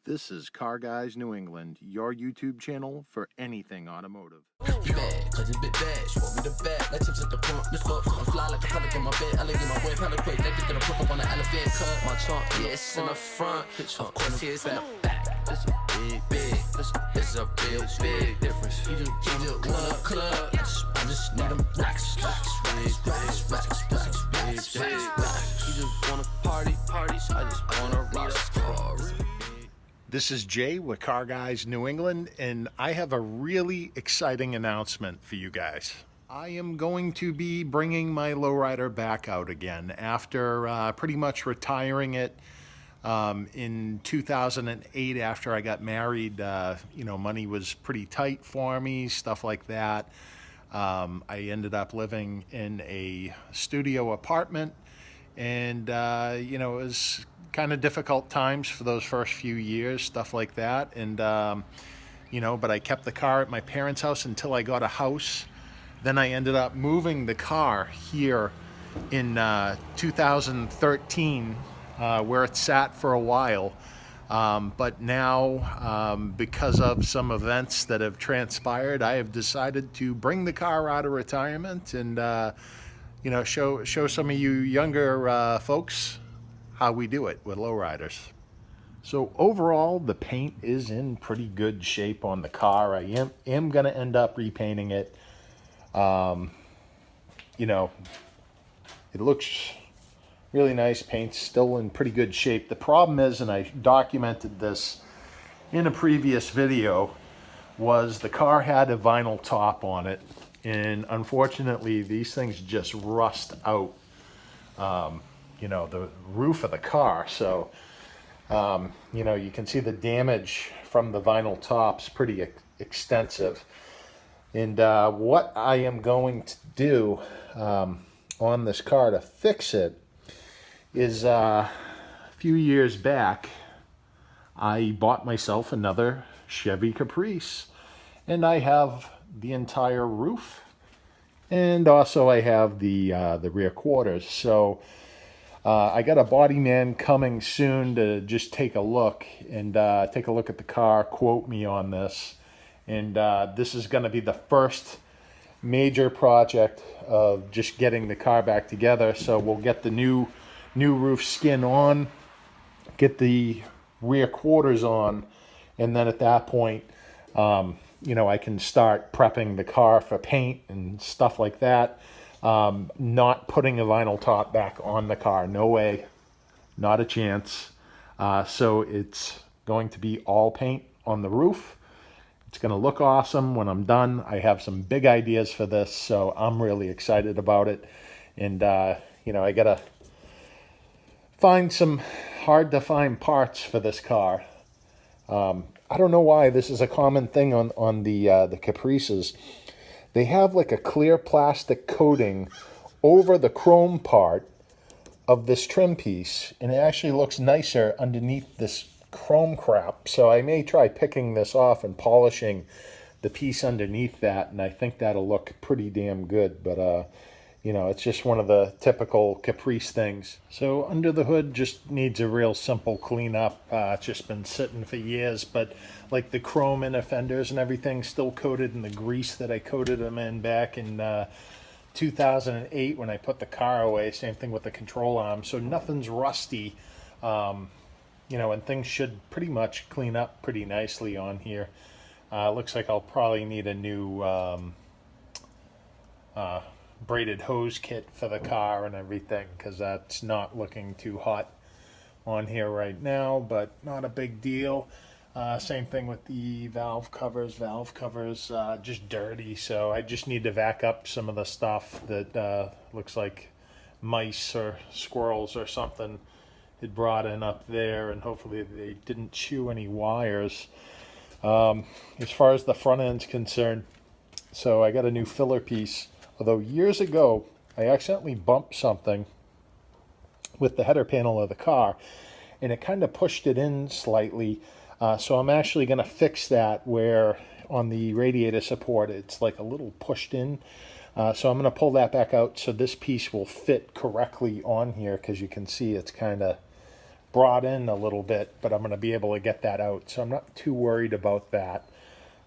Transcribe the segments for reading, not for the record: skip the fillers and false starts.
This is Car Guys New England, your YouTube channel for anything automotive. You bad, cause it's bit bad. She want me the bag, like tips at the front. This up, I'm fly like a pelic in my bed. I like my boy pelic quick, they get gonna put up on the elephant cut. My trunk, yeah, it's in the front. Of course, it's in the back. This a big, this is a real big difference. You just wanna club. I just need them racks. You just wanna party, so I just wanna rock. This is Jay with Car Guys New England, and I have a really exciting announcement for you guys. I am going to be bringing my lowrider back out again after pretty much retiring it in 2008 after I got married. Money was pretty tight for me, stuff like that. I ended up living in a studio apartment, and it was kind of difficult times for those first few years, stuff like that. And but I kept the car at my parents' house until I got a house. Then I ended up moving the car here in 2013, where it sat for a while. But now, because of some events that have transpired, I have decided to bring the car out of retirement and show some of you younger folks how we do it with lowriders. So overall, the paint is in pretty good shape on the car. I am going to end up repainting it. It looks really nice. Paint's still in pretty good shape. The problem is, and I documented this in a previous video, was the car had a vinyl top on it, and unfortunately these things just rust out the roof of the car. So you can see the damage from the vinyl tops pretty extensive. And what I am going to do on this car to fix it is a few years back I bought myself another Chevy Caprice, and I have the entire roof, and also I have the rear quarters. So I got a body man coming soon to just take a look and take a look at the car, quote me on this. And this is going to be the first major project of just getting the car back together. So we'll get the new roof skin on, get the rear quarters on, and then at that point, I can start prepping the car for paint and stuff like that. Not putting a vinyl top back on the car. No way. Not a chance. So it's going to be all paint on the roof. It's going to look awesome when I'm done. I have some big ideas for this, so I'm really excited about it. And, I got to find some hard-to-find parts for this car. I don't know why this is a common thing on the Caprices. They have like a clear plastic coating over the chrome part of this trim piece, and it actually looks nicer underneath this chrome crap. So I may try picking this off and polishing the piece underneath that, and I think that'll look pretty damn good. But it's just one of the typical Caprice things. So under the hood just needs a real simple cleanup. It's just been sitting for years, but like the chrome inner fenders and everything still coated in the grease that I coated them in back in 2008 when I put the car away. Same thing with the control arm. So nothing's rusty, and things should pretty much clean up pretty nicely on here. Looks like I'll probably need a new braided hose kit for the car and everything, because that's not looking too hot on here right now, but not a big deal. Same thing with the valve covers just dirty, so I just need to vac up some of the stuff that looks like mice or squirrels or something had brought in up there, and hopefully they didn't chew any wires. As far as the front end's concerned, so I got a new filler piece. Although years ago, I accidentally bumped something with the header panel of the car, and it kind of pushed it in slightly. So I'm actually going to fix that, where on the radiator support, it's like a little pushed in. So I'm going to pull that back out so this piece will fit correctly on here, because you can see it's kind of brought in a little bit, but I'm going to be able to get that out. So I'm not too worried about that.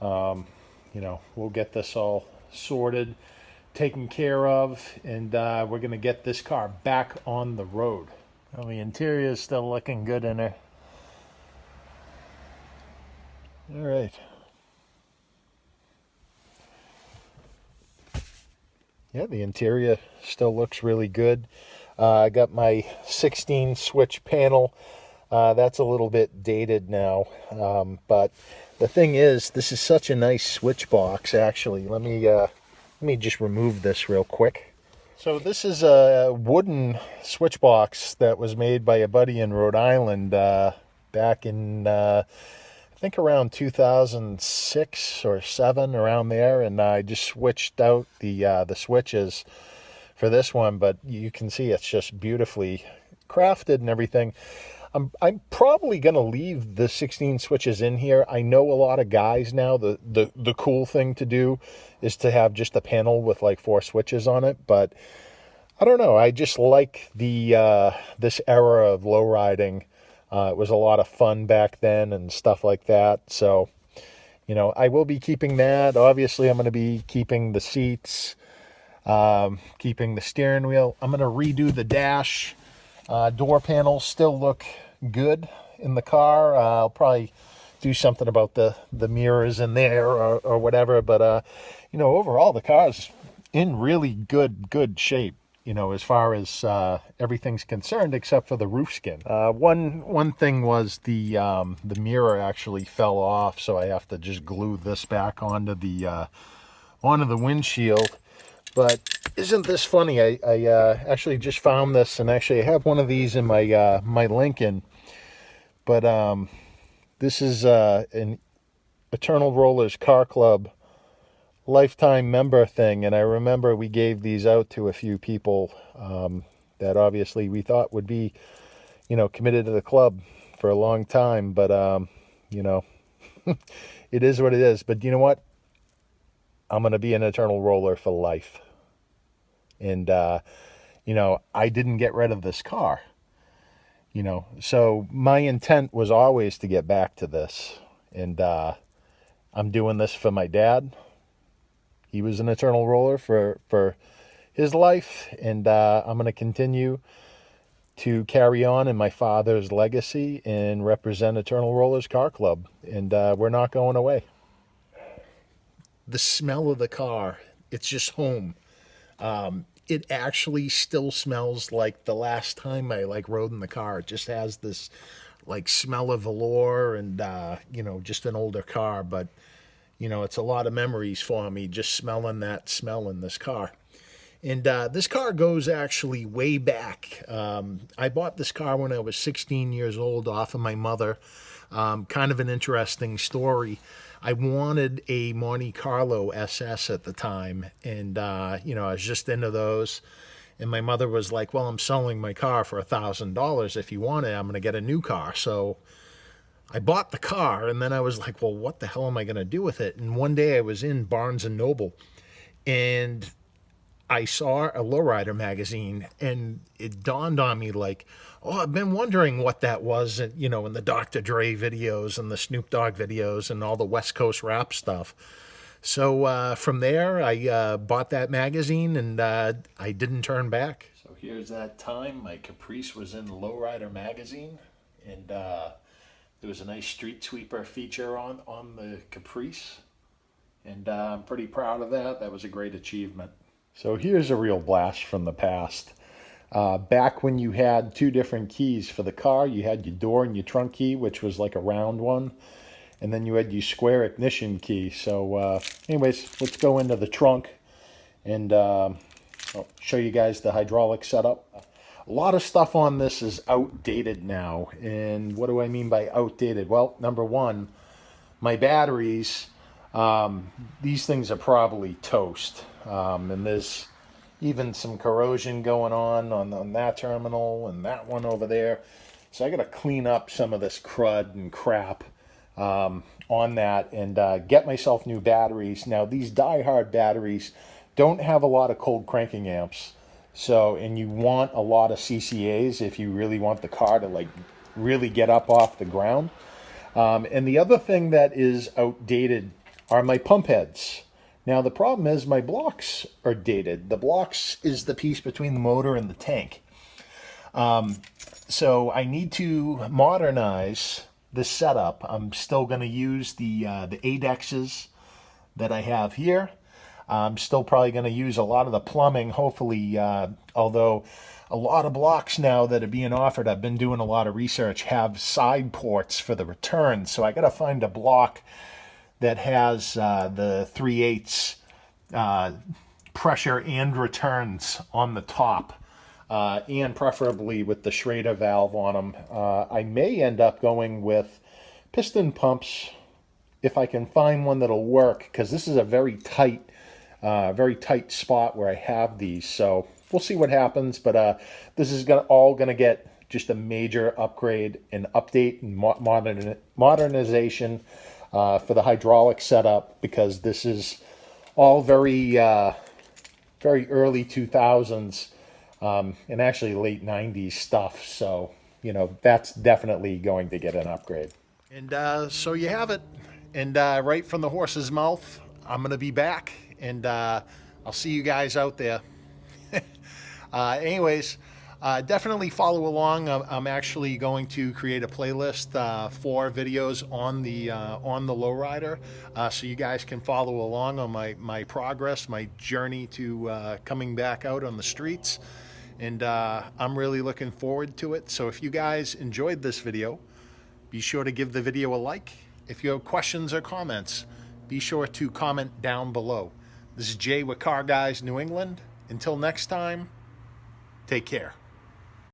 You know, we'll get this all sorted, taken care of, and we're going to get this car back on the road. Well, the interior is still looking good in her. All right. Yeah, the interior still looks really good. I got my 16 switch panel. That's a little bit dated now, but the thing is, this is such a nice switch box. Actually, let me just remove this real quick. So this is a wooden switch box that was made by a buddy in Rhode Island back in I think around 2006 or 7, around there, and I just switched out the switches for this one, but you can see it's just beautifully crafted and everything. I'm probably going to leave the 16 switches in here. I know a lot of guys now, the cool thing to do is to have just a panel with like 4 switches on it, but I don't know. I just like the this era of lowriding. It was a lot of fun back then and stuff like that. So, you know, I will be keeping that. Obviously, I'm going to be keeping the seats, keeping the steering wheel. I'm going to redo the dash. Door panels still look good in the car. I'll probably do something about the mirrors in there or whatever. But, you know, overall, the car's in really good shape, you know, as far as everything's concerned, except for the roof skin. One thing was the mirror actually fell off, so I have to just glue this back onto the windshield. But isn't this funny? I actually just found this, and actually I have one of these in my my Lincoln. But this is an Eternal Rollers Car Club lifetime member thing, and I remember we gave these out to a few people that obviously we thought would be, you know, committed to the club for a long time. But you know, it is what it is. But you know what? I'm going to be an Eternal Roller for life. And, you know, I didn't get rid of this car, you know, so my intent was always to get back to this. And I'm doing this for my dad. He was an Eternal Roller for his life, and I'm going to continue to carry on in my father's legacy and represent Eternal Rollers Car Club. And we're not going away. The smell of the car, it's just home. It actually still smells like the last time I like rode in the car. It just has this like smell of velour and, you know, just an older car. But, you know, it's a lot of memories for me just smelling that smell in this car. And this car goes actually way back. I bought this car when I was 16 years old off of my mother. Kind of an interesting story. I wanted a Monte Carlo SS at the time, and, you know, I was just into those. And my mother was like, well, I'm selling my car for $1,000. If you want it, I'm going to get a new car. So I bought the car, and then I was like, well, what the hell am I going to do with it? And one day I was in Barnes & Noble, and I saw a Lowrider magazine, and it dawned on me like, oh, I've been wondering what that was, you know, in the Dr. Dre videos and the Snoop Dogg videos and all the West Coast rap stuff. So from there, I bought that magazine, and I didn't turn back. So here's that time my Caprice was in Lowrider magazine, and there was a nice street sweeper feature on the Caprice, and I'm pretty proud of that. That was a great achievement. So here's a real blast from the past. Back when you had 2 different keys for the car, you had your door and your trunk key, which was like a round one, and then you had your square ignition key. So anyways, let's go into the trunk, and I'll show you guys the hydraulic setup. A lot of stuff on this is outdated now, and what do I mean by outdated? Well, number one, my batteries, these things are probably toast, and there's even some corrosion going on that terminal and that one over there. So I got to clean up some of this crud and crap on that and get myself new batteries. Now, these die-hard batteries don't have a lot of cold cranking amps. So, and you want a lot of CCAs if you really want the car to like really get up off the ground. And the other thing that is outdated are my pump heads. Now the problem is my blocks are dated. The blocks is the piece between the motor and the tank. So I need to modernize this setup. I'm still going to use the ADEXs that I have here. I'm still probably going to use a lot of the plumbing, hopefully, although a lot of blocks now that are being offered, I've been doing a lot of research, have side ports for the return. So I got to find a block that has the 3/8 pressure and returns on the top, and preferably with the Schrader valve on them. I may end up going with piston pumps if I can find one that'll work, because this is a very tight spot where I have these. So we'll see what happens, but this is all gonna get just a major upgrade and update and modernization for the hydraulic setup, because this is all very early 2000s and actually late 90s stuff. So, you know, that's definitely going to get an upgrade. And so you have it. And right from the horse's mouth, I'm going to be back, and I'll see you guys out there. Anyways, definitely follow along. I'm actually going to create a playlist for videos on the lowrider, so you guys can follow along on my progress, my journey to coming back out on the streets. And I'm really looking forward to it. So if you guys enjoyed this video, be sure to give the video a like. If you have questions or comments, be sure to comment down below. This is Jay with Car Guys New England. Until next time, take care.